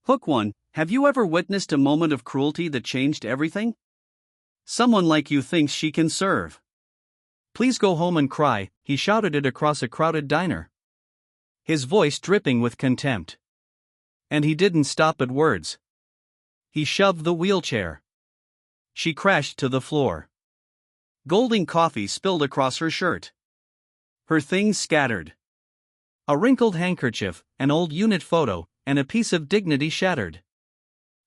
Hook 1. Have you ever witnessed a moment of cruelty that changed everything? Someone like you thinks she can serve. Please go home and cry, he shouted it across a crowded diner, his voice dripping with contempt. And he didn't stop at words. He shoved the wheelchair. She crashed to the floor. Golden coffee spilled across her shirt. Her things scattered. A wrinkled handkerchief, an old unit photo, and a piece of dignity shattered.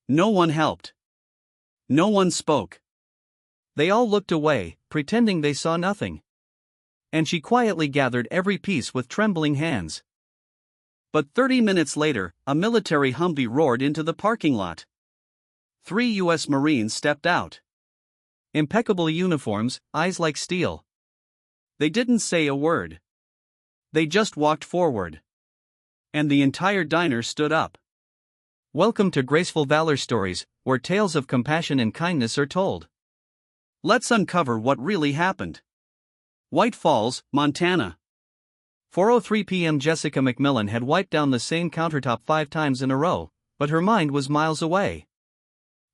No one helped. No one spoke. They all looked away, pretending they saw nothing. And she quietly gathered every piece with trembling hands. But 30 minutes later, a military Humvee roared into the parking lot. 3 U.S. Marines stepped out. Impeccable uniforms, eyes like steel. They didn't say a word. They just walked forward. And the entire diner stood up. Welcome to Graceful Valor Stories, where tales of compassion and kindness are told. Let's uncover what really happened. White Falls, Montana. 4:03 p.m. Jessica McMillan had wiped down the same countertop 5 times in a row, but her mind was miles away.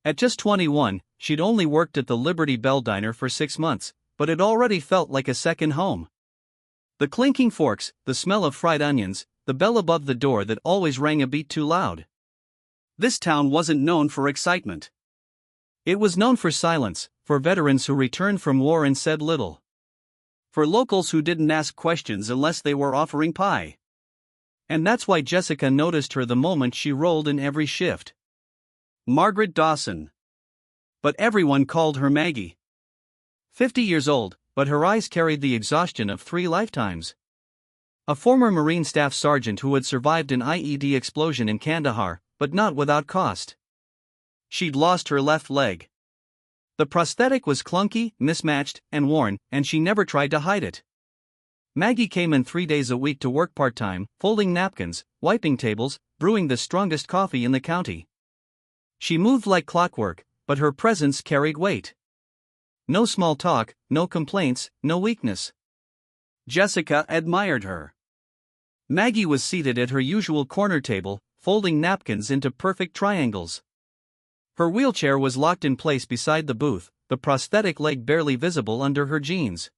At just 21, she'd only worked at the Liberty Bell Diner for 6 months, but it already felt like a second home. The clinking forks, the smell of fried onions, the bell above the door that always rang a beat too loud. This town wasn't known for excitement. It was known for silence, for veterans who returned from war and said little. For locals who didn't ask questions unless they were offering pie. And that's why Jessica noticed her the moment she rolled in every shift. Margaret Dawson. But everyone called her Maggie. 50 years old, but her eyes carried the exhaustion of 3 lifetimes. A former Marine Staff Sergeant who had survived an IED explosion in Kandahar, but not without cost. She'd lost her left leg. The prosthetic was clunky, mismatched, and worn, and she never tried to hide it. Maggie came in 3 days a week to work part-time, folding napkins, wiping tables, brewing the strongest coffee in the county. She moved like clockwork, but her presence carried weight. No small talk, no complaints, no weakness. Jessica admired her. Maggie was seated at her usual corner table, folding napkins into perfect triangles. Her wheelchair was locked in place beside the booth, the prosthetic leg barely visible under her jeans.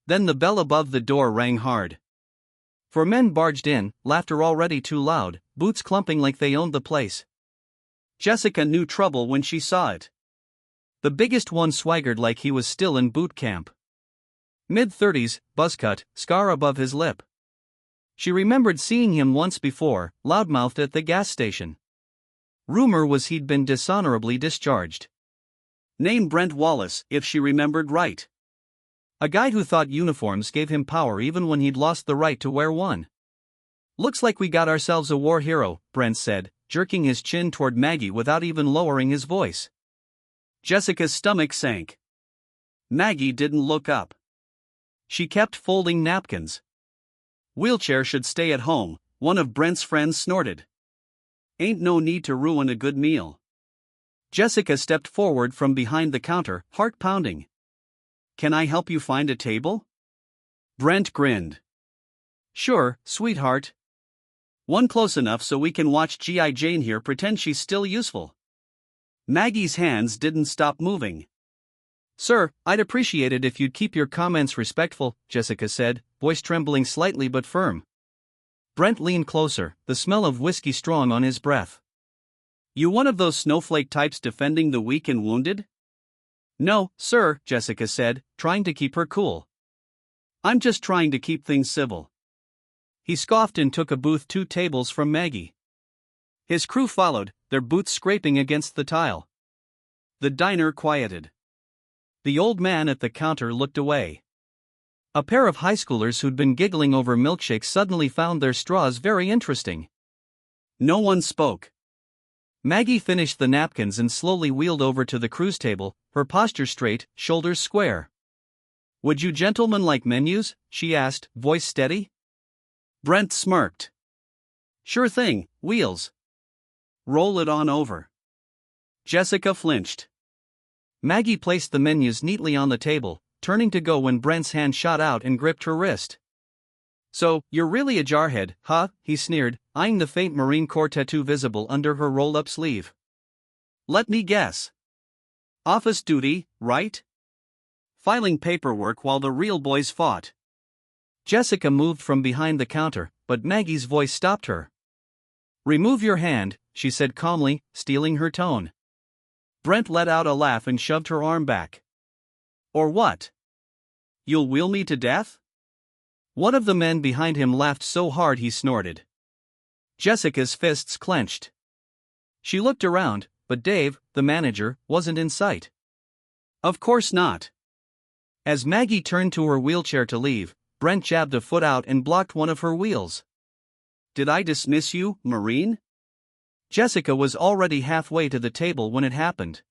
Then the bell above the door rang hard. 4 men barged in, laughter already too loud, boots clumping like they owned the place. Jessica knew trouble when she saw it. The biggest one swaggered like he was still in boot camp. Mid-30s, buzzcut, scar above his lip. She remembered seeing him once before, loudmouthed at the gas station. Rumor was he'd been dishonorably discharged. Name Brent Wallace, if she remembered right. A guy who thought uniforms gave him power even when he'd lost the right to wear one. Looks like we got ourselves a war hero, Brent said, jerking his chin toward Maggie without even lowering his voice. Jessica's stomach sank. Maggie didn't look up. She kept folding napkins. Wheelchair should stay at home, one of Brent's friends snorted. Ain't no need to ruin a good meal. Jessica stepped forward from behind the counter, heart pounding. Can I help you find a table? Brent grinned. Sure, sweetheart. One close enough so we can watch G.I. Jane here pretend she's still useful. Maggie's hands didn't stop moving. Sir, I'd appreciate it if you'd keep your comments respectful, Jessica said, voice trembling slightly but firm. Brent leaned closer, the smell of whiskey strong on his breath. You one of those snowflake types defending the weak and wounded? No, sir, Jessica said, trying to keep her cool. I'm just trying to keep things civil. He scoffed and took a booth 2 tables from Maggie. His crew followed, their boots scraping against the tile. The diner quieted. The old man at the counter looked away. A pair of high schoolers who'd been giggling over milkshakes suddenly found their straws very interesting. No one spoke. Maggie finished the napkins and slowly wheeled over to the cruise table, her posture straight, shoulders square. Would you gentlemen like menus? She asked, voice steady. Brent smirked. Sure thing, Wheels. Roll it on over. Jessica flinched. Maggie placed the menus neatly on the table, turning to go when Brent's hand shot out and gripped her wrist. So, you're really a jarhead, huh? He sneered, eyeing the faint Marine Corps tattoo visible under her roll-up sleeve. Let me guess. Office duty, right? Filing paperwork while the real boys fought. Jessica moved from behind the counter, but Maggie's voice stopped her. Remove your hand, she said calmly, stealing her tone. Brent let out a laugh and shoved her arm back. Or what? You'll wheel me to death? One of the men behind him laughed so hard he snorted. Jessica's fists clenched. She looked around, but Dave, the manager, wasn't in sight. Of course not. As Maggie turned to her wheelchair to leave, Brent jabbed a foot out and blocked one of her wheels. Did I dismiss you, Marine? Jessica was already halfway to the table when it happened.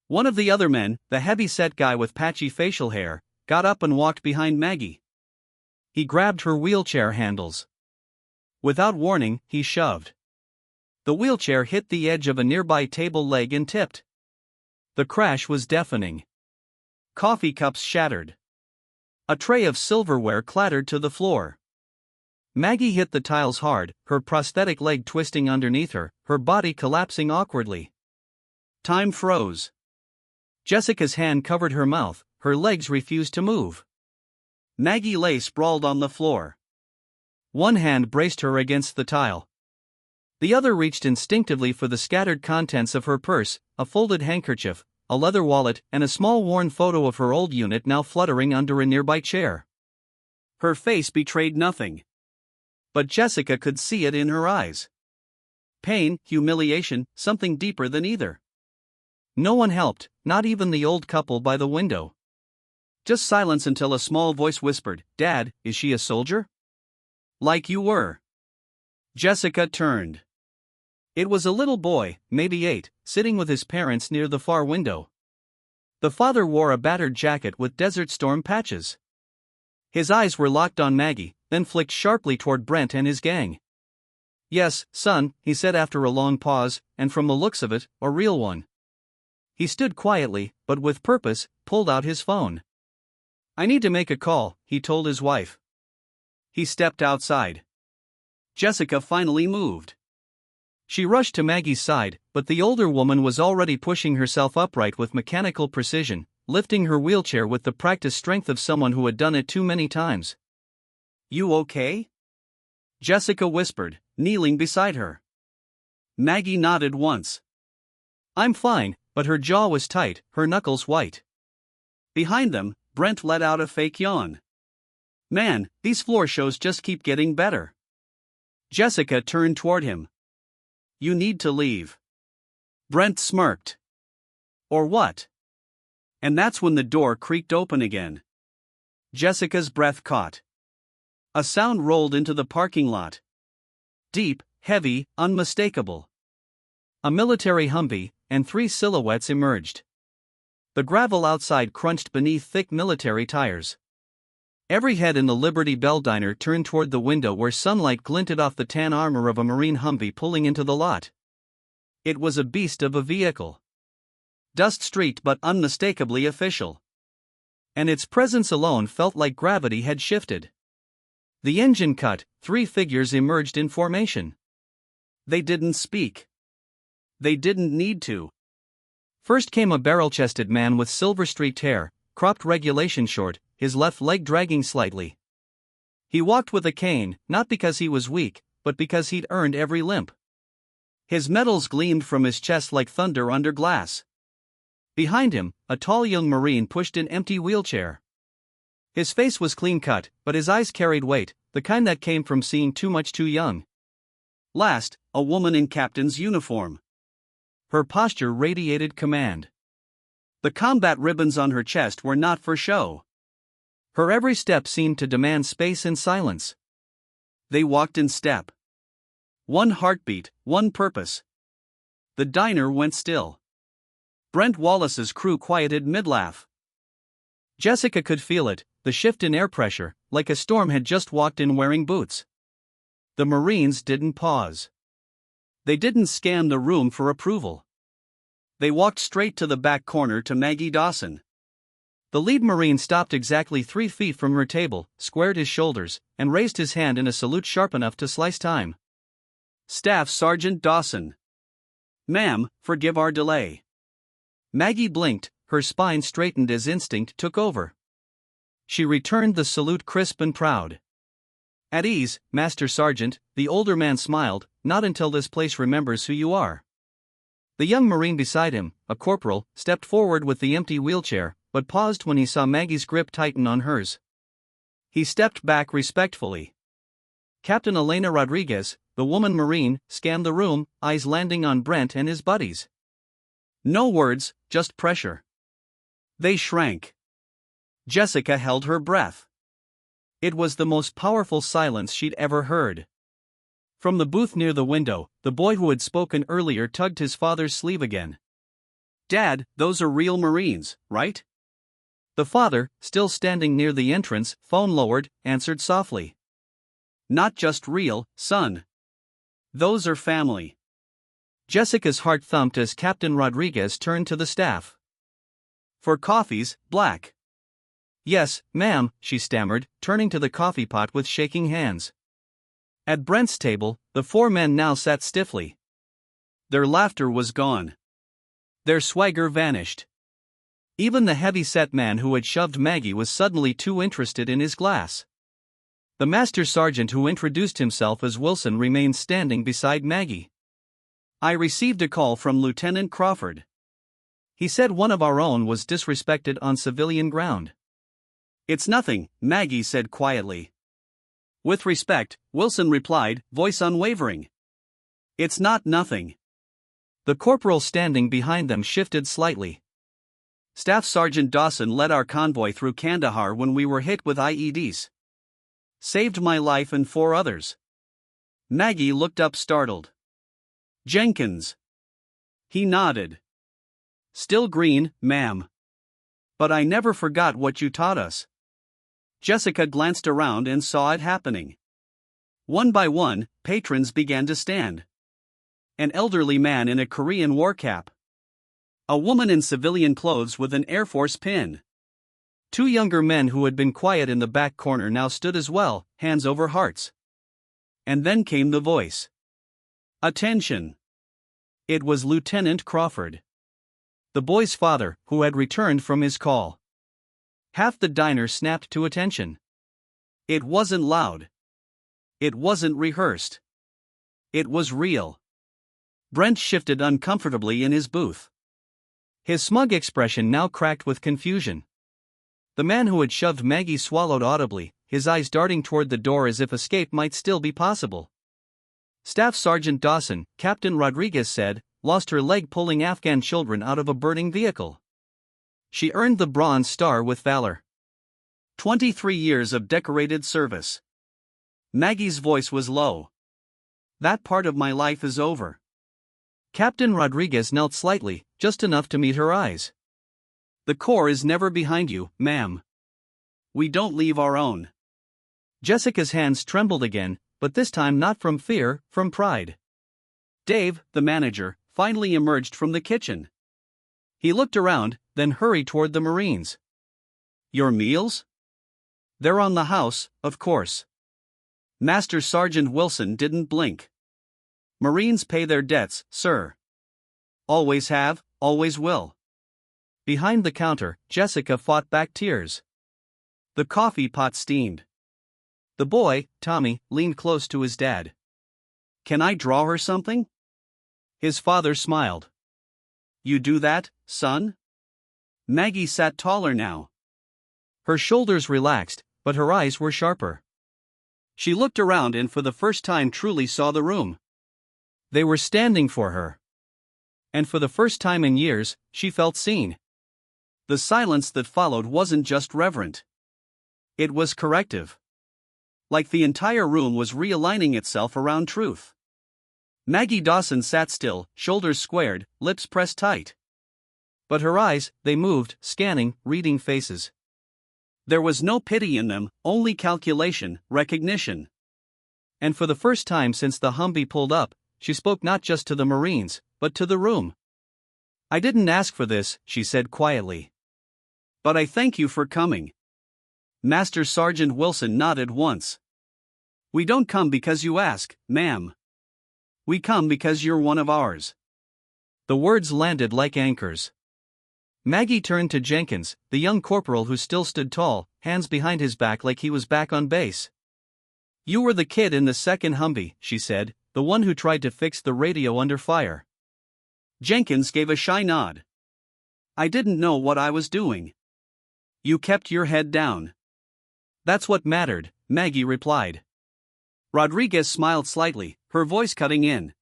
One of the other men, the heavy-set guy with patchy facial hair, got up and walked behind Maggie. He grabbed her wheelchair handles. Without warning, he shoved. The wheelchair hit the edge of a nearby table leg and tipped. The crash was deafening. Coffee cups shattered. A tray of silverware clattered to the floor. Maggie hit the tiles hard, her prosthetic leg twisting underneath her, her body collapsing awkwardly. Time froze. Jessica's hand covered her mouth, her legs refused to move. Maggie lay sprawled on the floor. One hand braced her against the tile. The other reached instinctively for the scattered contents of her purse, a folded handkerchief, a leather wallet, and a small worn photo of her old unit now fluttering under a nearby chair. Her face betrayed nothing. But Jessica could see it in her eyes. Pain, humiliation, something deeper than either. No one helped, not even the old couple by the window. Just silence until a small voice whispered, "Dad, is she a soldier?" "Like you were." Jessica turned. It was a little boy, maybe 8, sitting with his parents near the far window. The father wore a battered jacket with Desert Storm patches. His eyes were locked on Maggie, then flicked sharply toward Brent and his gang. "Yes, son," he said after a long pause, and from the looks of it, a real one. He stood quietly, but with purpose, pulled out his phone. "I need to make a call," he told his wife. He stepped outside. Jessica finally moved. She rushed to Maggie's side, but the older woman was already pushing herself upright with mechanical precision, lifting her wheelchair with the practiced strength of someone who had done it too many times. "You okay?" Jessica whispered, kneeling beside her. Maggie nodded once. "I'm fine," but her jaw was tight, her knuckles white. Behind them, Brent let out a fake yawn. "Man, these floor shows just keep getting better." Jessica turned toward him. "You need to leave." Brent smirked. "Or what?" And that's when the door creaked open again. Jessica's breath caught. A sound rolled into the parking lot. Deep, heavy, unmistakable. A military Humvee, and 3 silhouettes emerged. The gravel outside crunched beneath thick military tires. Every head in the Liberty Bell diner turned toward the window where sunlight glinted off the tan armor of a Marine Humvee pulling into the lot. It was a beast of a vehicle. Dust streaked but unmistakably official. And its presence alone felt like gravity had shifted. The engine cut, 3 figures emerged in formation. They didn't speak. They didn't need to. First came a barrel-chested man with silver-streaked hair, cropped regulation short, his left leg dragging slightly. He walked with a cane, not because he was weak, but because he'd earned every limp. His metals gleamed from his chest like thunder under glass. Behind him, a tall young Marine pushed an empty wheelchair. His face was clean-cut, but his eyes carried weight, the kind that came from seeing too much too young. Last, a woman in captain's uniform. Her posture radiated command. The combat ribbons on her chest were not for show. Her every step seemed to demand space and silence. They walked in step. One heartbeat, one purpose. The diner went still. Brent Wallace's crew quieted mid-laugh. Jessica could feel it, the shift in air pressure, like a storm had just walked in wearing boots. The Marines didn't pause. They didn't scan the room for approval. They walked straight to the back corner to Maggie Dawson. The lead Marine stopped exactly 3 feet from her table, squared his shoulders, and raised his hand in a salute sharp enough to slice time. Staff Sergeant Dawson. Ma'am, forgive our delay. Maggie blinked, her spine straightened as instinct took over. She returned the salute crisp and proud. At ease, Master Sergeant, the older man smiled, not until this place remembers who you are. The young Marine beside him, a corporal, stepped forward with the empty wheelchair, but paused when he saw Maggie's grip tighten on hers. He stepped back respectfully. Captain Elena Rodriguez, the woman Marine, scanned the room, eyes landing on Brent and his buddies. No words, just pressure. They shrank. Jessica held her breath. It was the most powerful silence she'd ever heard. From the booth near the window, the boy who had spoken earlier tugged his father's sleeve again. Dad, those are real Marines, right? The father, still standing near the entrance, phone lowered, answered softly. Not just real, son. Those are family. Jessica's heart thumped as Captain Rodriguez turned to the staff. For coffees, black. Yes, ma'am, she stammered, turning to the coffee pot with shaking hands. At Brent's table, the 4 men now sat stiffly. Their laughter was gone. Their swagger vanished. Even the heavy-set man who had shoved Maggie was suddenly too interested in his glass. The Master Sergeant who introduced himself as Wilson remained standing beside Maggie. I received a call from Lieutenant Crawford. He said one of our own was disrespected on civilian ground. It's nothing, Maggie said quietly. With respect, Wilson replied, voice unwavering. It's not nothing. The corporal standing behind them shifted slightly. Staff Sergeant Dawson led our convoy through Kandahar when we were hit with IEDs. Saved my life and 4 others. Maggie looked up startled. Jenkins. He nodded. Still green, ma'am. But I never forgot what you taught us. Jessica glanced around and saw it happening. One by one, patrons began to stand. An elderly man in a Korean war cap. A woman in civilian clothes with an Air Force pin. 2 younger men who had been quiet in the back corner now stood as well, hands over hearts. And then came the voice. Attention! It was Lieutenant Crawford. The boy's father, who had returned from his call. Half the diner snapped to attention. It wasn't loud. It wasn't rehearsed. It was real. Brent shifted uncomfortably in his booth. His smug expression now cracked with confusion. The man who had shoved Maggie swallowed audibly, his eyes darting toward the door as if escape might still be possible. Staff Sergeant Dawson, Captain Rodriguez said, lost her leg pulling Afghan children out of a burning vehicle. She earned the Bronze Star with valor. 23 years of decorated service. Maggie's voice was low. That part of my life is over. Captain Rodriguez knelt slightly, just enough to meet her eyes. The Corps is never behind you, ma'am. We don't leave our own. Jessica's hands trembled again, but this time not from fear, from pride. Dave, the manager, finally emerged from the kitchen. He looked around, then hurried toward the Marines. Your meals? They're on the house, of course. Master Sergeant Wilson didn't blink. Marines pay their debts, sir. Always have, always will. Behind the counter, Jessica fought back tears. The coffee pot steamed. The boy, Tommy, leaned close to his dad. Can I draw her something? His father smiled. You do that, son? Maggie sat taller now. Her shoulders relaxed, but her eyes were sharper. She looked around and for the first time truly saw the room. They were standing for her. And for the first time in years, she felt seen. The silence that followed wasn't just reverent. It was corrective. Like the entire room was realigning itself around truth. Maggie Dawson sat still, shoulders squared, lips pressed tight. But her eyes, they moved, scanning, reading faces. There was no pity in them, only calculation, recognition. And for the first time since the Humvee pulled up, she spoke not just to the Marines, but to the room. I didn't ask for this, she said quietly. But I thank you for coming. Master Sergeant Wilson nodded once. We don't come because you ask, ma'am. We come because you're one of ours. The words landed like anchors. Maggie turned to Jenkins, the young corporal who still stood tall, hands behind his back like he was back on base. You were the kid in the second Humvee, she said, the one who tried to fix the radio under fire. Jenkins gave a shy nod. I didn't know what I was doing. You kept your head down. That's what mattered, Maggie replied. Rodriguez smiled slightly, her voice cutting in.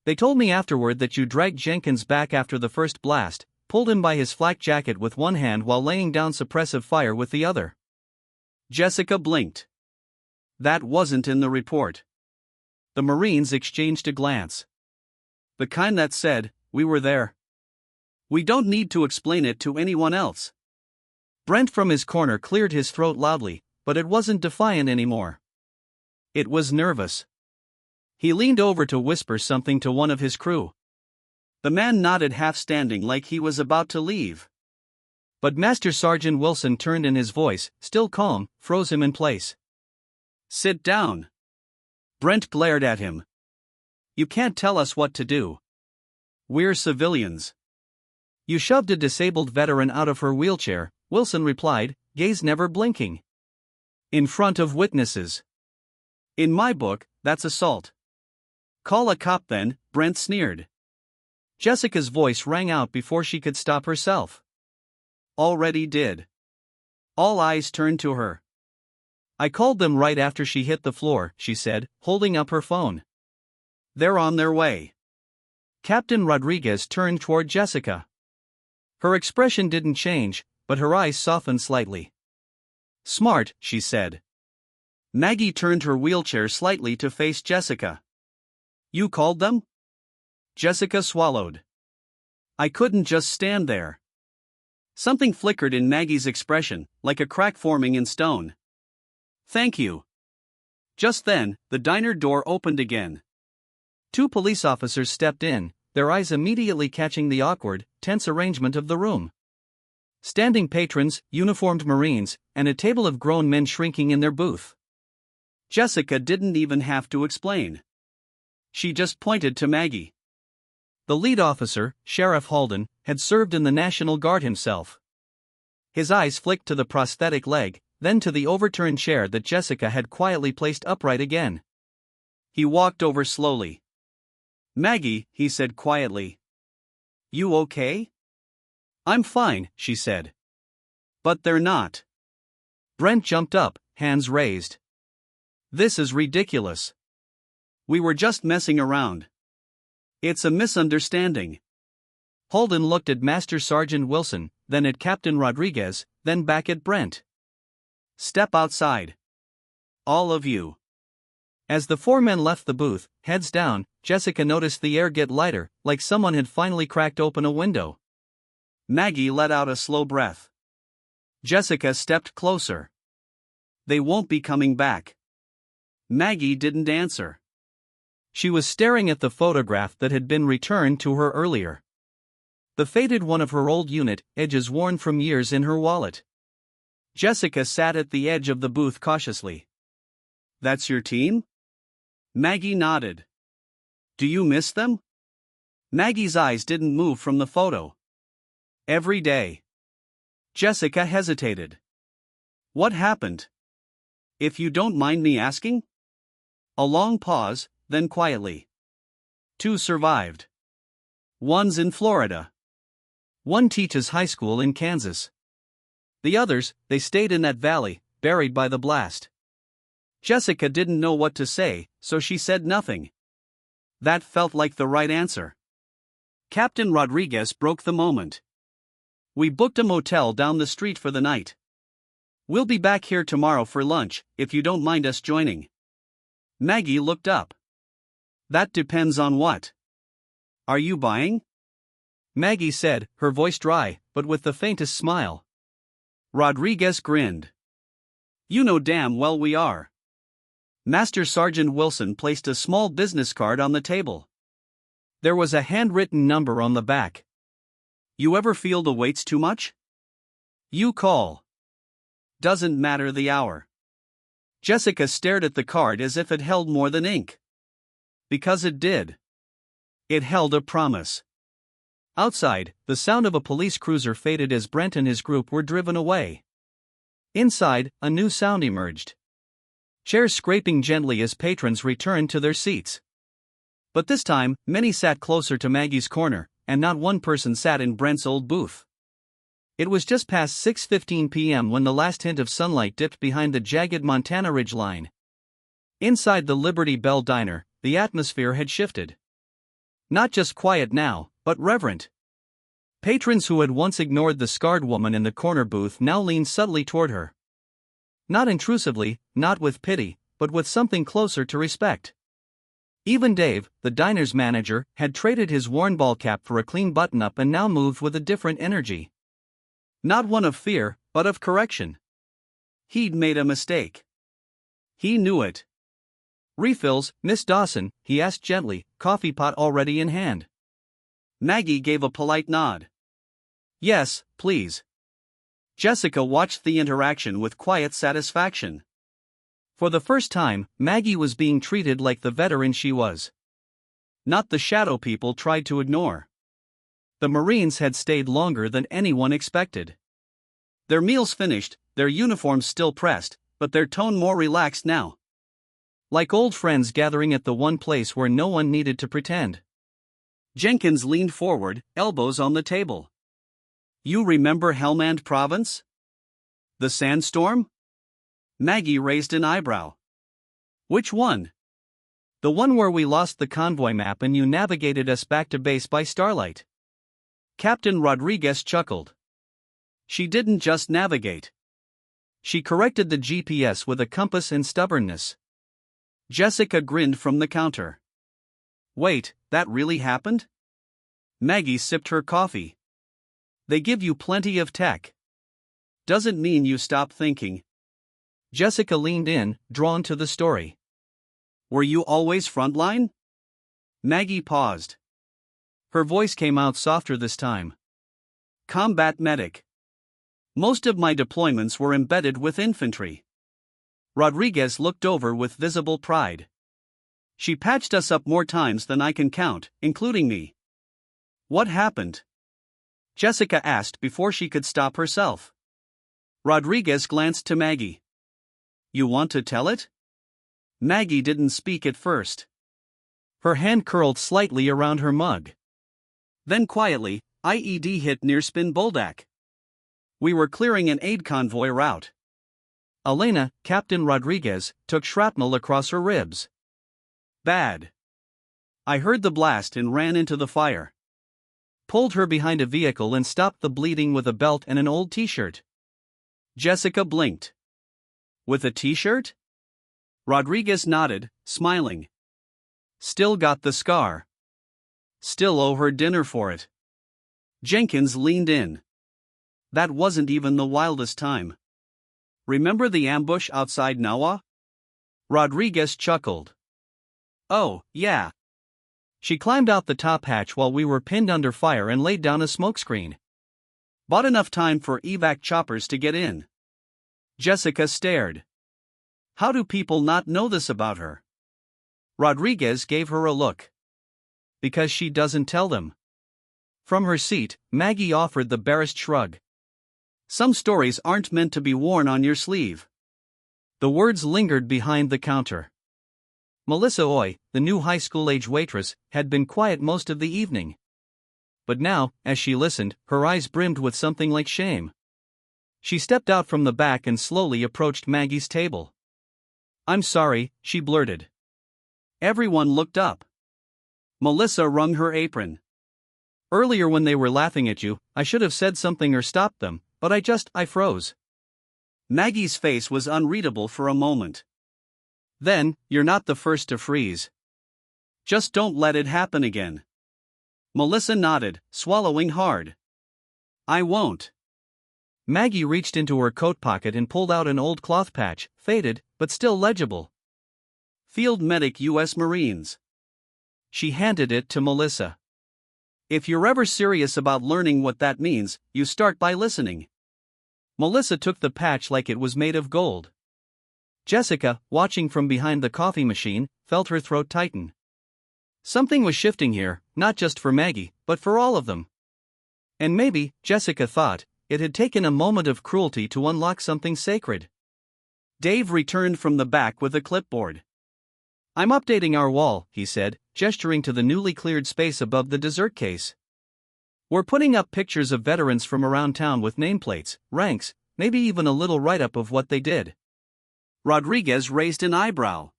They told me afterward that you dragged Jenkins back after the first blast, pulled him by his flak jacket with one hand while laying down suppressive fire with the other. Jessica blinked. That wasn't in the report. The Marines exchanged a glance. The kind that said, we were there. We don't need to explain it to anyone else. Brent from his corner cleared his throat loudly, but it wasn't defiant anymore. It was nervous. He leaned over to whisper something to one of his crew. The man nodded, half standing like he was about to leave. But Master Sergeant Wilson turned, and his voice, still calm, froze him in place. Sit down. Brent glared at him. You can't tell us what to do. We're civilians. You shoved a disabled veteran out of her wheelchair, Wilson replied, gaze never blinking. In front of witnesses. In my book, that's assault. Call a cop then, Brent sneered. Jessica's voice rang out before she could stop herself. Already did. All eyes turned to her. I called them right after she hit the floor, she said, holding up her phone. They're on their way. Captain Rodriguez turned toward Jessica. Her expression didn't change, but her eyes softened slightly. Smart, she said. Maggie turned her wheelchair slightly to face Jessica. You called them? Jessica swallowed. I couldn't just stand there. Something flickered in Maggie's expression, like a crack forming in stone. Thank you. Just then, the diner door opened again. 2 police officers stepped in, their eyes immediately catching the awkward, tense arrangement of the room. Standing patrons, uniformed Marines, and a table of grown men shrinking in their booth. Jessica didn't even have to explain. She just pointed to Maggie. The lead officer, Sheriff Halden, had served in the National Guard himself. His eyes flicked to the prosthetic leg, then to the overturned chair that Jessica had quietly placed upright again. He walked over slowly. Maggie, he said quietly. You okay? I'm fine, she said. But they're not. Brent jumped up, hands raised. This is ridiculous. We were just messing around. It's a misunderstanding. Holden looked at Master Sergeant Wilson, then at Captain Rodriguez, then back at Brent. Step outside. All of you. As the 4 men left the booth, heads down, Jessica noticed the air get lighter, like someone had finally cracked open a window. Maggie let out a slow breath. Jessica stepped closer. They won't be coming back. Maggie didn't answer. She was staring at the photograph that had been returned to her earlier. The faded one of her old unit, edges worn from years, in her wallet. Jessica sat at the edge of the booth cautiously. That's your team? Maggie nodded. Do you miss them? Maggie's eyes didn't move from the photo. Every day. Jessica hesitated. What happened? If you don't mind me asking? A long pause, then quietly. 2 survived. One's in Florida. One teaches high school in Kansas. The others, they stayed in that valley, buried by the blast. Jessica didn't know what to say, so she said nothing. That felt like the right answer. Captain Rodriguez broke the moment. We booked a motel down the street for the night. We'll be back here tomorrow for lunch, if you don't mind us joining. Maggie looked up. That depends on what. Are you buying? Maggie said, her voice dry, but with the faintest smile. Rodriguez grinned. You know damn well we are. Master Sergeant Wilson placed a small business card on the table. There was a handwritten number on the back. You ever feel the weight's too much? You call. Doesn't matter the hour. Jessica stared at the card as if it held more than ink. Because it did. It held a promise. Outside, the sound of a police cruiser faded as Brent and his group were driven away. Inside, a new sound emerged. Chairs scraping gently as patrons returned to their seats. But this time, many sat closer to Maggie's corner, and not one person sat in Brent's old booth. It was just past 6:15 p.m. when the last hint of sunlight dipped behind the jagged Montana ridge line. Inside the Liberty Bell Diner, the atmosphere had shifted. Not just quiet now, but reverent. Patrons who had once ignored the scarred woman in the corner booth now leaned subtly toward her. Not intrusively, not with pity, but with something closer to respect. Even Dave, the diner's manager, had traded his worn ball cap for a clean button-up and now moved with a different energy. Not one of fear, but of correction. He'd made a mistake. He knew it. "Refills, Miss Dawson?" he asked gently, coffee pot already in hand. Maggie gave a polite nod. "Yes, please." Jessica watched the interaction with quiet satisfaction. For the first time, Maggie was being treated like the veteran she was. Not the shadow people tried to ignore. The Marines had stayed longer than anyone expected. Their meals finished, their uniforms still pressed, but their tone more relaxed now. Like old friends gathering at the one place where no one needed to pretend. Jenkins leaned forward, elbows on the table. "You remember Helmand Province? The sandstorm?" Maggie raised an eyebrow. "Which one?" "The one where we lost the convoy map and you navigated us back to base by starlight." Captain Rodriguez chuckled. "She didn't just navigate. She corrected the GPS with a compass and stubbornness." Jessica grinned from the counter. "Wait, that really happened?" Maggie sipped her coffee. "They give you plenty of tech. Doesn't mean you stop thinking." Jessica leaned in, drawn to the story. "Were you always frontline?" Maggie paused. Her voice came out softer this time. "Combat medic. Most of my deployments were embedded with infantry." Rodriguez looked over with visible pride. "She patched us up more times than I can count, including me." "What happened?" Jessica asked before she could stop herself. Rodriguez glanced to Maggie. "You want to tell it?" Maggie didn't speak at first. Her hand curled slightly around her mug. Then quietly, IED hit near Spin Boldak. We were clearing an aid convoy route. Elena, Captain Rodriguez, took shrapnel across her ribs. Bad. I heard the blast and ran into the fire. Pulled her behind a vehicle and stopped the bleeding with a belt and an old t-shirt. Jessica blinked. With a t-shirt? Rodriguez nodded, smiling. Still got the scar. Still owe her dinner for it. Jenkins leaned in. That wasn't even the wildest time. Remember the ambush outside Nawa? Rodriguez chuckled. Oh, yeah. She climbed out the top hatch while we were pinned under fire and laid down a smokescreen. Bought enough time for evac choppers to get in. Jessica stared. How do people not know this about her? Rodriguez gave her a look. Because she doesn't tell them. From her seat, Maggie offered the barest shrug. Some stories aren't meant to be worn on your sleeve. The words lingered behind the counter. Melissa Oy, the new high school-age waitress, had been quiet most of the evening. But now, as she listened, her eyes brimmed with something like shame. She stepped out from the back and slowly approached Maggie's table. I'm sorry, she blurted. Everyone looked up. Melissa wrung her apron. Earlier when they were laughing at you, I should have said something or stopped them, but I froze. Maggie's face was unreadable for a moment. Then, you're not the first to freeze. Just don't let it happen again. Melissa nodded, swallowing hard. I won't. Maggie reached into her coat pocket and pulled out an old cloth patch, faded, but still legible. Field Medic U.S. Marines. She handed it to Melissa. If you're ever serious about learning what that means, you start by listening. Melissa took the patch like it was made of gold. Jessica, watching from behind the coffee machine, felt her throat tighten. Something was shifting here, not just for Maggie, but for all of them. And maybe, Jessica thought, it had taken a moment of cruelty to unlock something sacred. Dave returned from the back with a clipboard. "I'm updating our wall," he said, gesturing to the newly cleared space above the dessert case. "We're putting up pictures of veterans from around town with nameplates, ranks, maybe even a little write-up of what they did." Rodriguez raised an eyebrow.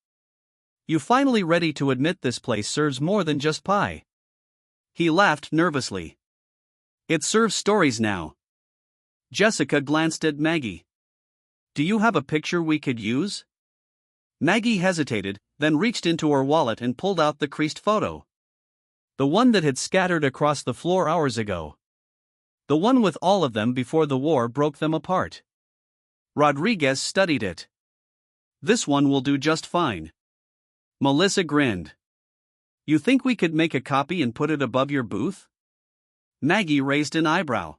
"You finally ready to admit this place serves more than just pie?" He laughed nervously. "It serves stories now." Jessica glanced at Maggie. "Do you have a picture we could use?" Maggie hesitated, then reached into her wallet and pulled out the creased photo. The one that had scattered across the floor hours ago. The one with all of them before the war broke them apart. Rodriguez studied it. "This one will do just fine." Melissa grinned. "You think we could make a copy and put it above your booth?" Maggie raised an eyebrow.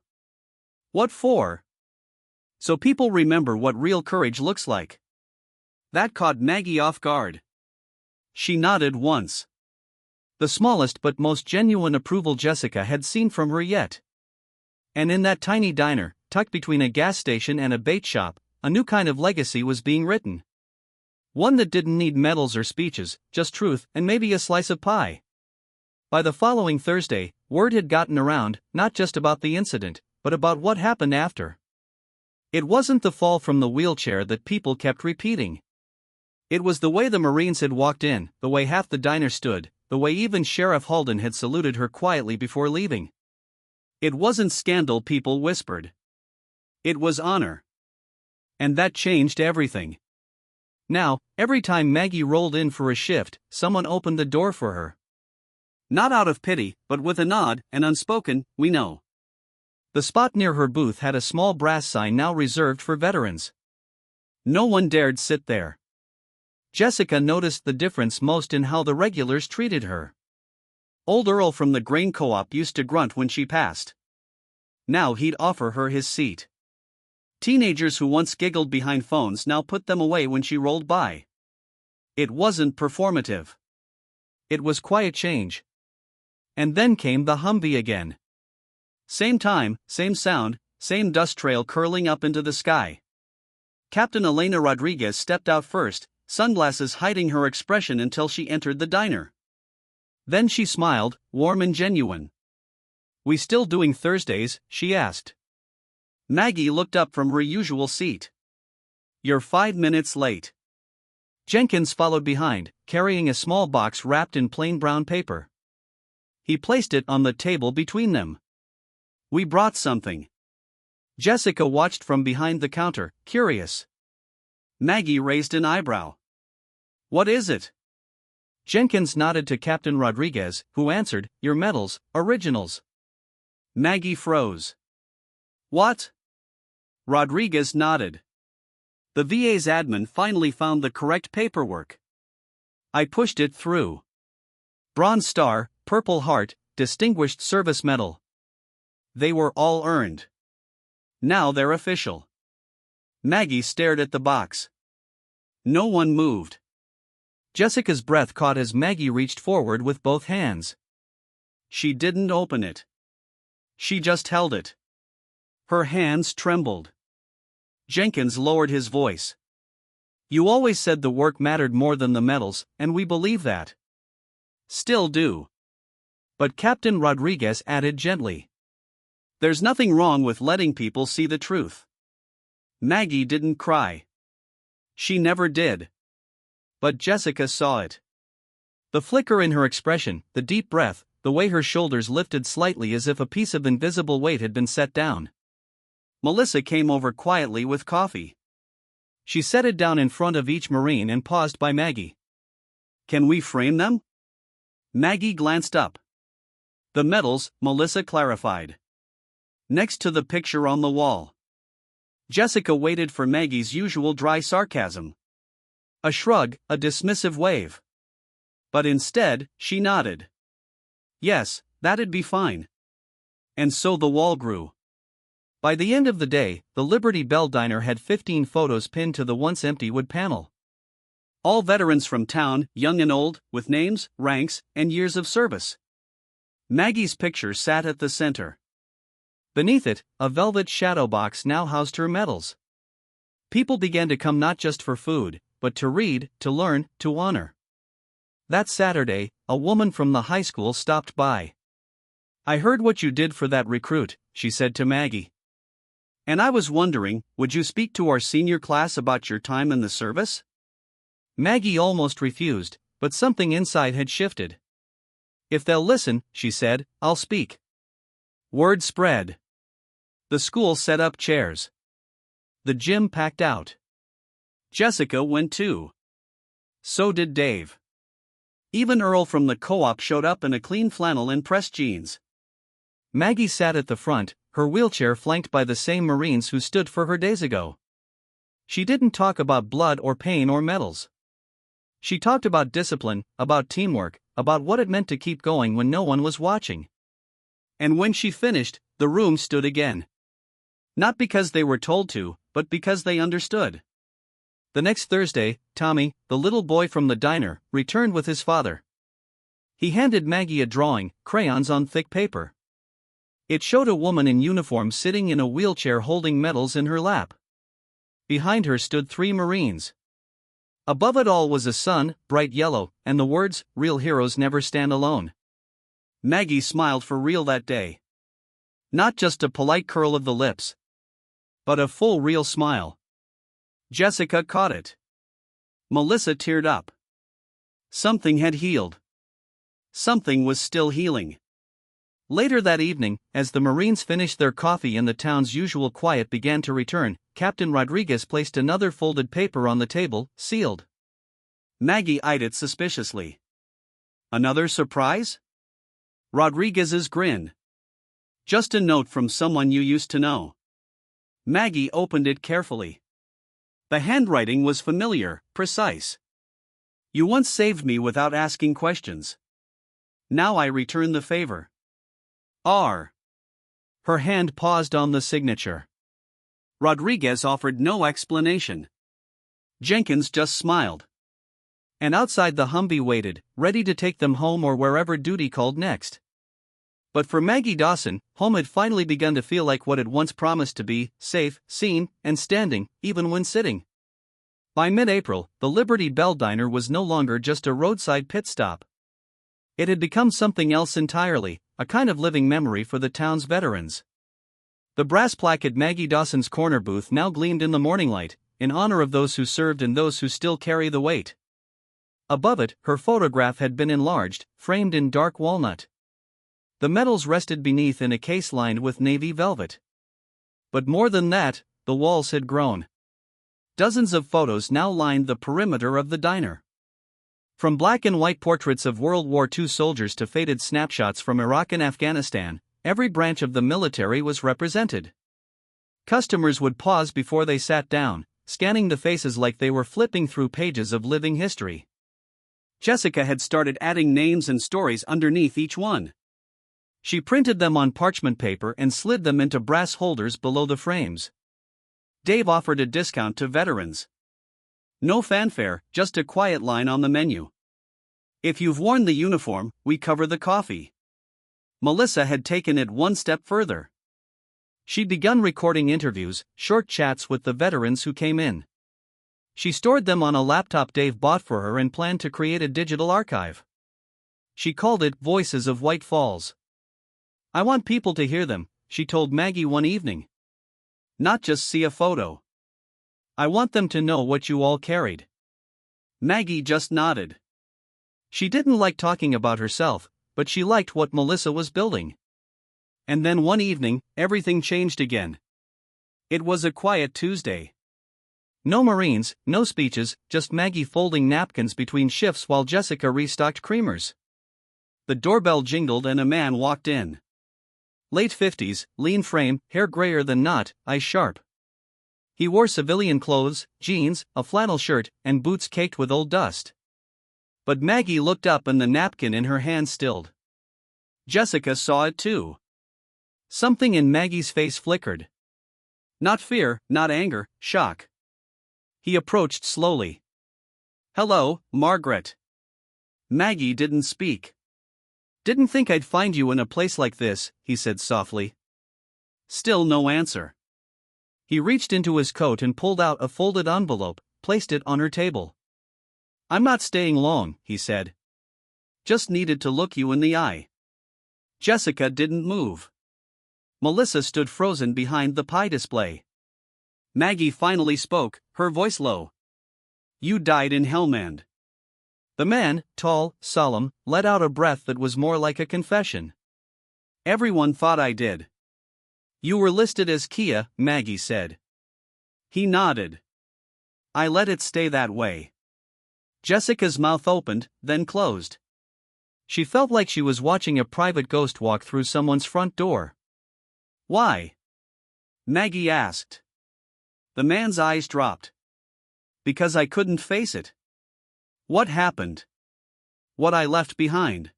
"What for?" "So people remember what real courage looks like." That caught Maggie off guard. She nodded once. The smallest but most genuine approval Jessica had seen from her yet. And in that tiny diner, tucked between a gas station and a bait shop, a new kind of legacy was being written. One that didn't need medals or speeches, just truth and maybe a slice of pie. By the following Thursday, word had gotten around, not just about the incident, but about what happened after. It wasn't the fall from the wheelchair that people kept repeating. It was the way the Marines had walked in, the way half the diner stood, the way even Sheriff Halden had saluted her quietly before leaving. It wasn't scandal, people whispered. It was honor. And that changed everything. Now, every time Maggie rolled in for a shift, someone opened the door for her. Not out of pity, but with a nod, an unspoken, "We know." The spot near her booth had a small brass sign now reserved for veterans. No one dared sit there. Jessica noticed the difference most in how the regulars treated her. Old Earl from the grain co-op used to grunt when she passed. Now he'd offer her his seat. Teenagers who once giggled behind phones now put them away when she rolled by. It wasn't performative. It was quiet change. And then came the Humvee again. Same time, same sound, same dust trail curling up into the sky. Captain Elena Rodriguez stepped out first, sunglasses hiding her expression until she entered the diner. Then she smiled, warm and genuine. "We still doing Thursdays?" she asked. Maggie looked up from her usual seat. "You're 5 minutes late." Jenkins followed behind, carrying a small box wrapped in plain brown paper. He placed it on the table between them. "We brought something." Jessica watched from behind the counter, curious. Maggie raised an eyebrow. "What is it?" Jenkins nodded to Captain Rodriguez, who answered, "Your medals, originals." Maggie froze. "What?" Rodriguez nodded. "The VA's admin finally found the correct paperwork. I pushed it through. Bronze Star, Purple Heart, Distinguished Service Medal. They were all earned. Now they're official." Maggie stared at the box. No one moved. Jessica's breath caught as Maggie reached forward with both hands. She didn't open it. She just held it. Her hands trembled. Jenkins lowered his voice. "You always said the work mattered more than the medals, and we believe that. Still do." But Captain Rodriguez added gently, "There's nothing wrong with letting people see the truth." Maggie didn't cry. She never did. But Jessica saw it. The flicker in her expression, the deep breath, the way her shoulders lifted slightly as if a piece of invisible weight had been set down. Melissa came over quietly with coffee. She set it down in front of each Marine and paused by Maggie. "Can we frame them?" Maggie glanced up. "The medals," Melissa clarified. "Next to the picture on the wall." Jessica waited for Maggie's usual dry sarcasm. A shrug, a dismissive wave. But instead, she nodded. "Yes, that'd be fine." And so the wall grew. By the end of the day, the Liberty Bell Diner had 15 photos pinned to the once empty wood panel. All veterans from town, young and old, with names, ranks, and years of service. Maggie's picture sat at the center. Beneath it, a velvet shadow box now housed her medals. People began to come not just for food, but to read, to learn, to honor. That Saturday, a woman from the high school stopped by. "I heard what you did for that recruit," she said to Maggie. "And I was wondering, would you speak to our senior class about your time in the service?" Maggie almost refused, but something inside had shifted. "If they'll listen," she said, "I'll speak." Word spread. The school set up chairs. The gym packed out. Jessica went too. So did Dave. Even Earl from the co-op showed up in a clean flannel and pressed jeans. Maggie sat at the front, her wheelchair flanked by the same Marines who stood for her days ago. She didn't talk about blood or pain or medals. She talked about discipline, about teamwork, about what it meant to keep going when no one was watching. And when she finished, the room stood again. Not because they were told to, but because they understood. The next Thursday, Tommy, the little boy from the diner, returned with his father. He handed Maggie a drawing, crayons on thick paper. It showed a woman in uniform sitting in a wheelchair holding medals in her lap. Behind her stood 3 Marines. Above it all was a sun, bright yellow, and the words, "Real heroes never stand alone." Maggie smiled for real that day. Not just a polite curl of the lips, but a full real smile. Jessica caught it. Melissa teared up. Something had healed. Something was still healing. Later that evening, as the Marines finished their coffee and the town's usual quiet began to return, Captain Rodriguez placed another folded paper on the table, sealed. Maggie eyed it suspiciously. Another surprise? Rodriguez's grin. Just a note from someone you used to know. Maggie opened it carefully. The handwriting was familiar, precise. "You once saved me without asking questions. Now I return the favor. R." Her hand paused on the signature. Rodriguez offered no explanation. Jenkins just smiled. And outside the Humvee waited, ready to take them home or wherever duty called next. But for Maggie Dawson, home had finally begun to feel like what it once promised to be: safe, seen, and standing, even when sitting. By mid-April, the Liberty Bell Diner was no longer just a roadside pit stop. It had become something else entirely, a kind of living memory for the town's veterans. The brass plaque at Maggie Dawson's corner booth now gleamed in the morning light, in honor of those who served and those who still carry the weight. Above it, her photograph had been enlarged, framed in dark walnut. The medals rested beneath in a case lined with navy velvet. But more than that, the walls had grown. Dozens of photos now lined the perimeter of the diner. From black and white portraits of World War II soldiers to faded snapshots from Iraq and Afghanistan, every branch of the military was represented. Customers would pause before they sat down, scanning the faces like they were flipping through pages of living history. Jessica had started adding names and stories underneath each one. She printed them on parchment paper and slid them into brass holders below the frames. Dave offered a discount to veterans. No fanfare, just a quiet line on the menu. "If you've worn the uniform, we cover the coffee." Melissa had taken it one step further. She'd begun recording interviews, short chats with the veterans who came in. She stored them on a laptop Dave bought for her and planned to create a digital archive. She called it Voices of White Falls. "I want people to hear them," she told Maggie one evening. "Not just see a photo. I want them to know what you all carried." Maggie just nodded. She didn't like talking about herself, but she liked what Melissa was building. And then one evening, everything changed again. It was a quiet Tuesday. No Marines, no speeches, just Maggie folding napkins between shifts while Jessica restocked creamers. The doorbell jingled and a man walked in. Late 50s, lean frame, hair grayer than not, eyes sharp. He wore civilian clothes, jeans, a flannel shirt, and boots caked with old dust. But Maggie looked up and the napkin in her hand stilled. Jessica saw it too. Something in Maggie's face flickered. Not fear, not anger, shock. He approached slowly. "Hello, Margaret." Maggie didn't speak. "Didn't think I'd find you in a place like this," he said softly. Still no answer. He reached into his coat and pulled out a folded envelope, placed it on her table. "I'm not staying long," he said. "Just needed to look you in the eye." Jessica didn't move. Melissa stood frozen behind the pie display. Maggie finally spoke, her voice low. "You died in Helmand." The man, tall, solemn, let out a breath that was more like a confession. "Everyone thought I did." "You were listed as Kia," Maggie said. He nodded. "I let it stay that way." Jessica's mouth opened, then closed. She felt like she was watching a private ghost walk through someone's front door. "Why?" Maggie asked. The man's eyes dropped. "Because I couldn't face it." "What happened?" "What I left behind."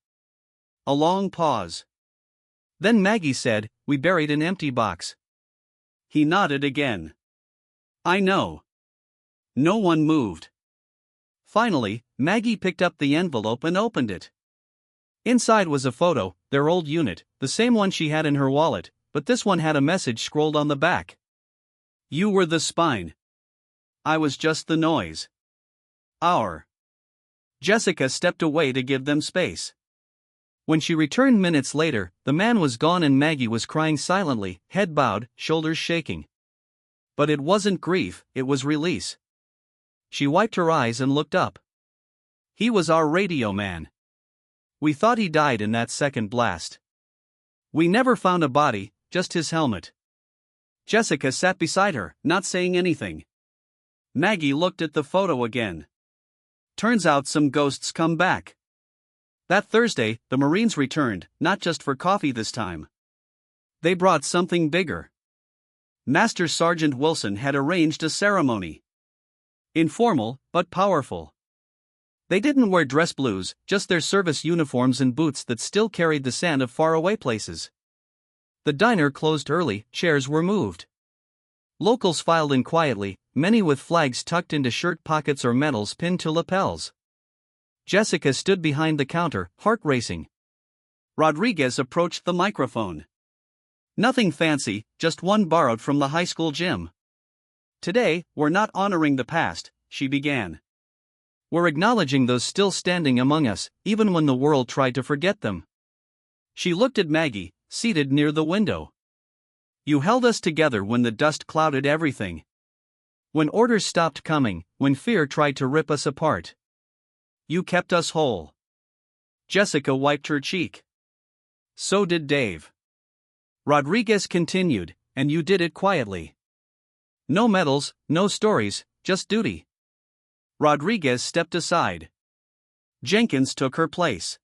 A long pause. Then Maggie said, "We buried an empty box." He nodded again. "I know." No one moved. Finally, Maggie picked up the envelope and opened it. Inside was a photo, their old unit, the same one she had in her wallet, but this one had a message scrolled on the back. "You were the spine. I was just the noise." Our. Jessica stepped away to give them space. When she returned minutes later, the man was gone and Maggie was crying silently, head bowed, shoulders shaking. But it wasn't grief, it was release. She wiped her eyes and looked up. "He was our radio man. We thought he died in that second blast. We never found a body, just his helmet." Jessica sat beside her, not saying anything. Maggie looked at the photo again. "Turns out some ghosts come back." That Thursday, the Marines returned, not just for coffee this time. They brought something bigger. Master Sergeant Wilson had arranged a ceremony. Informal, but powerful. They didn't wear dress blues, just their service uniforms and boots that still carried the sand of faraway places. The diner closed early, chairs were moved. Locals filed in quietly, many with flags tucked into shirt pockets or medals pinned to lapels. Jessica stood behind the counter, heart racing. Rodriguez approached the microphone. "Nothing fancy, just one borrowed from the high school gym. Today, we're not honoring the past," she began. "We're acknowledging those still standing among us, even when the world tried to forget them." She looked at Maggie, seated near the window. "You held us together when the dust clouded everything. When orders stopped coming, when fear tried to rip us apart. You kept us whole." Jessica wiped her cheek. "So did Dave." Rodriguez continued, "And you did it quietly. No medals, no stories, just duty." Rodriguez stepped aside. Jenkins took her place.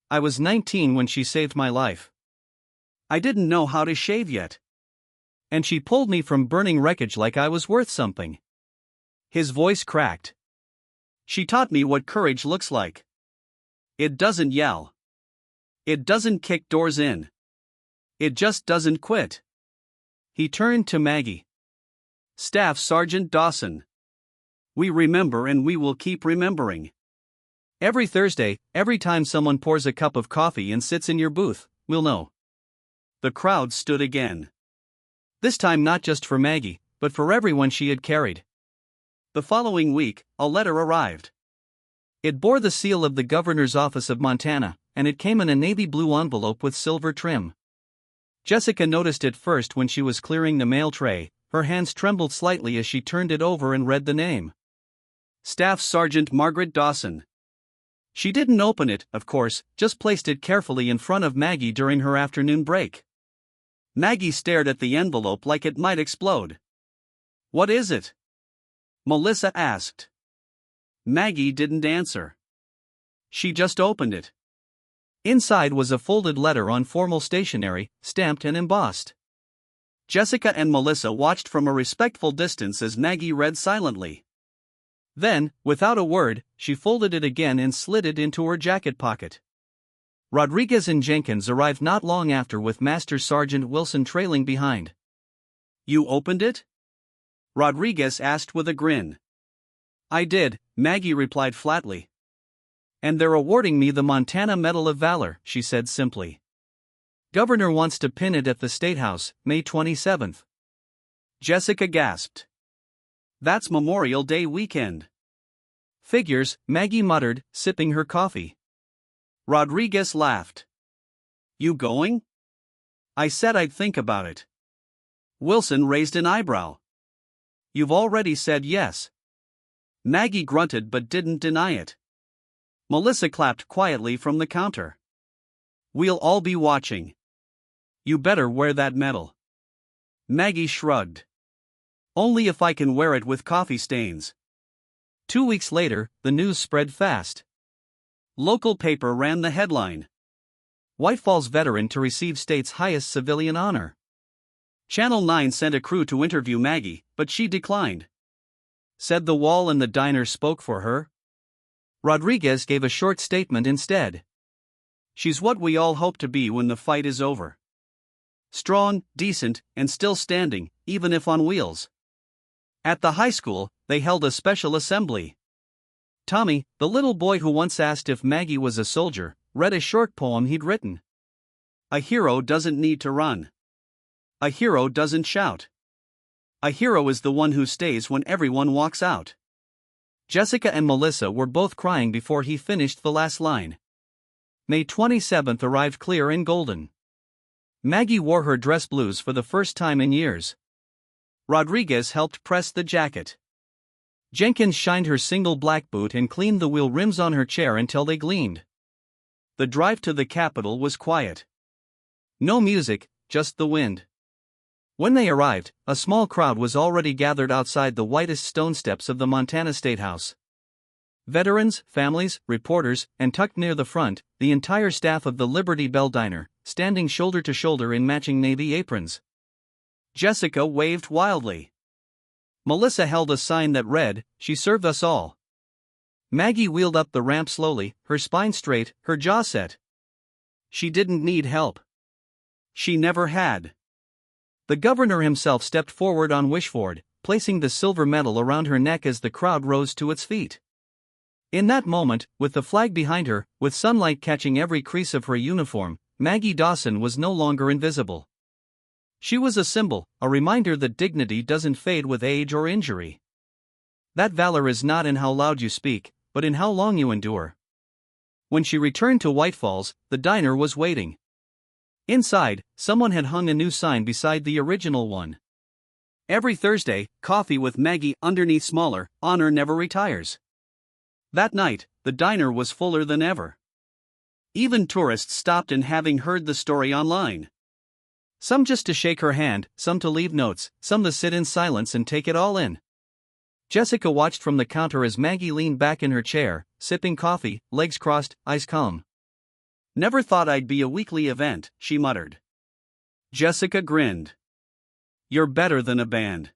"I was 19 when she saved my life. I didn't know how to shave yet. And she pulled me from burning wreckage like I was worth something." His voice cracked. "She taught me what courage looks like. It doesn't yell. It doesn't kick doors in. It just doesn't quit." He turned to Maggie. "Staff Sergeant Dawson. We remember and we will keep remembering. Every Thursday, every time someone pours a cup of coffee and sits in your booth, we'll know." The crowd stood again. This time not just for Maggie, but for everyone she had carried. The following week, a letter arrived. It bore the seal of the Governor's Office of Montana, and it came in a navy blue envelope with silver trim. Jessica noticed it first when she was clearing the mail tray. Her hands trembled slightly as she turned it over and read the name. Staff Sergeant Margaret Dawson. She didn't open it, of course, just placed it carefully in front of Maggie during her afternoon break. Maggie stared at the envelope like it might explode. "What is it?" Melissa asked. Maggie didn't answer. She just opened it. Inside was a folded letter on formal stationery, stamped and embossed. Jessica and Melissa watched from a respectful distance as Maggie read silently. Then, without a word, she folded it again and slid it into her jacket pocket. Rodriguez and Jenkins arrived not long after with Master Sergeant Wilson trailing behind. You opened it? Rodriguez asked with a grin. I did, Maggie replied flatly. And they're awarding me the Montana Medal of Valor, she said simply. Governor wants to pin it at the State House, May 27th. Jessica gasped. That's Memorial Day weekend. Figures, Maggie muttered, sipping her coffee. Rodriguez laughed. You going? I said I'd think about it. Wilson raised an eyebrow. You've already said yes. Maggie grunted but didn't deny it. Melissa clapped quietly from the counter. We'll all be watching. You better wear that medal. Maggie shrugged. Only if I can wear it with coffee stains. 2 weeks later, the news spread fast. Local paper ran the headline. White Falls veteran to receive state's highest civilian honor. Channel 9 sent a crew to interview Maggie, but she declined. Said the wall and the diner spoke for her. Rodriguez gave a short statement instead. She's what we all hope to be when the fight is over. Strong, decent, and still standing, even if on wheels. At the high school, they held a special assembly. Tommy, the little boy who once asked if Maggie was a soldier, read a short poem he'd written. A hero doesn't need to run. A hero doesn't shout. A hero is the one who stays when everyone walks out. Jessica and Melissa were both crying before he finished the last line. May 27th arrived clear and golden. Maggie wore her dress blues for the first time in years. Rodriguez helped press the jacket. Jenkins shined her single black boot and cleaned the wheel rims on her chair until they gleamed. The drive to the Capitol was quiet. No music, just the wind. When they arrived, a small crowd was already gathered outside the whitest stone steps of the Montana State House. Veterans, families, reporters, and tucked near the front, the entire staff of the Liberty Bell Diner, standing shoulder to shoulder in matching navy aprons. Jessica waved wildly. Melissa held a sign that read, "She served us all." Maggie wheeled up the ramp slowly, her spine straight, her jaw set. She didn't need help. She never had. The governor himself stepped forward on Wishford, placing the silver medal around her neck as the crowd rose to its feet. In that moment, with the flag behind her, with sunlight catching every crease of her uniform, Maggie Dawson was no longer invisible. She was a symbol, a reminder that dignity doesn't fade with age or injury. That valor is not in how loud you speak, but in how long you endure. When she returned to White Falls, the diner was waiting. Inside, someone had hung a new sign beside the original one. Every Thursday, coffee with Maggie underneath smaller, honor never retires. That night, the diner was fuller than ever. Even tourists stopped in having heard the story online. Some just to shake her hand, some to leave notes, some to sit in silence and take it all in. Jessica watched from the counter as Maggie leaned back in her chair, sipping coffee, legs crossed, eyes calm. Never thought I'd be a weekly event, she muttered. Jessica grinned. You're better than a band.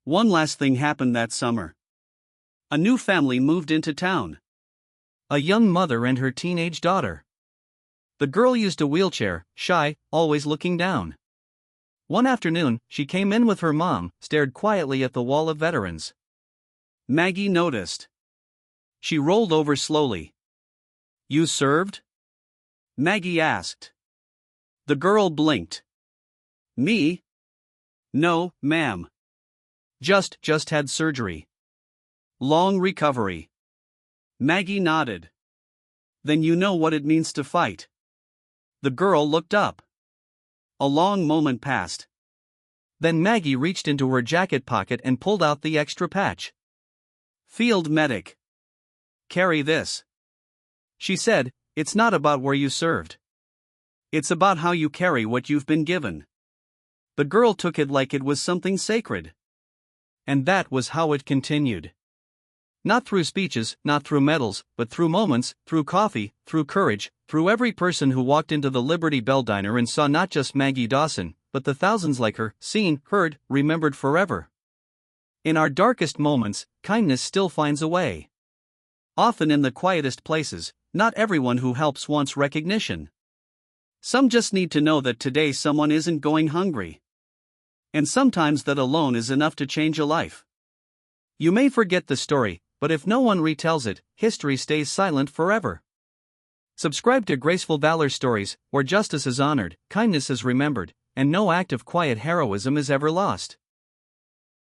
One last thing happened that summer. A new family moved into town. A young mother and her teenage daughter. The girl used a wheelchair, shy, always looking down. One afternoon, she came in with her mom, stared quietly at the wall of veterans. Maggie noticed. She rolled over slowly. You served? Maggie asked. The girl blinked. Me? No, ma'am. Just had surgery. Long recovery. Maggie nodded. Then you know what it means to fight. The girl looked up. A long moment passed. Then Maggie reached into her jacket pocket and pulled out the extra patch. Field medic. Carry this. She said, it's not about where you served. It's about how you carry what you've been given. The girl took it like it was something sacred. And that was how it continued. Not through speeches, not through medals, but through moments, through coffee, through courage, through every person who walked into the Liberty Bell Diner and saw not just Maggie Dawson, but the thousands like her, seen, heard, remembered forever. In our darkest moments, kindness still finds a way. Often in the quietest places, not everyone who helps wants recognition. Some just need to know that today someone isn't going hungry. And sometimes that alone is enough to change a life. You may forget the story, but if no one retells it, history stays silent forever. Subscribe to Graceful Valor Stories, where justice is honored, kindness is remembered, and no act of quiet heroism is ever lost.